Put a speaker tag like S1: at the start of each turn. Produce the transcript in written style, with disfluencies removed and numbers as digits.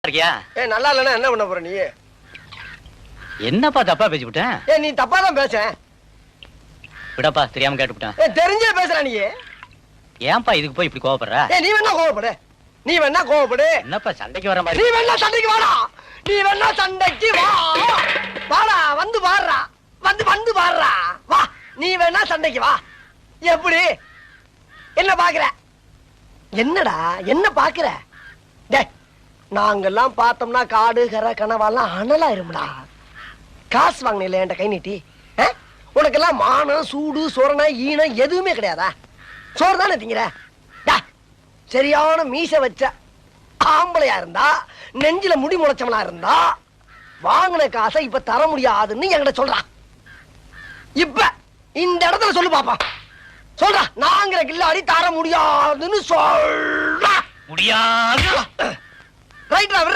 S1: இருக்கியா?
S2: நல்லா இல்லைன்னா என்ன பண்ண போற நீ?
S1: என்னப்பா தப்பா பேசிவிட்டேன்?
S2: நீ தப்பா தான் பேச.
S1: விடப்பா, தெரியாம கேட்டுவிட்டேன்.
S2: தெரிஞ்சே பேசுற நீ.
S1: ஏன்பா இதுக்கு போய் இப்படி கோவப்படுற?
S2: நீ வேணா கோவப்படு, நீ வேணா கோவப்படு.
S1: என்னப்பா சண்டைக்கு வர மாதிரி?
S2: நீ வேணா சண்டைக்கு வாடா, நீ வேணா சண்டைக்கு வா. வாடா, வந்து பாடுறா, வந்து பாடுறா, வா. நீ வேணா சண்டைக்கு வா. எப்படி? என்ன பாக்குற? என்னடா என்ன பாக்குற? நாங்கெல்லாம் பார்த்தோம்னா காடு கரை கனவாலாம் அனலா இருமுடா. காசு வாங்கின என்கிட்ட கை நீட்டி. உனக்கெல்லாம் மானம் சூடு சொரணை ஈனம் எதுவுமே கிடையாதா? சோறு தானே திங்கிற? சரியான மீச வச்ச ஆம்பளையா இருந்தா, நெஞ்சில முடி முளைச்சவனா இருந்தா, வாங்கின காசை இப்ப தர முடியாதுன்னு என்கிட்ட சொல்றான். இப்ப இந்த இடத்துல சொல்லு பாப்பா. சொல்றா, நாங்கிற கில்லாடி தர முடியாதுன்னு சொல்றா.
S1: முடியாது.
S2: ரைட்ரா, விடுறா.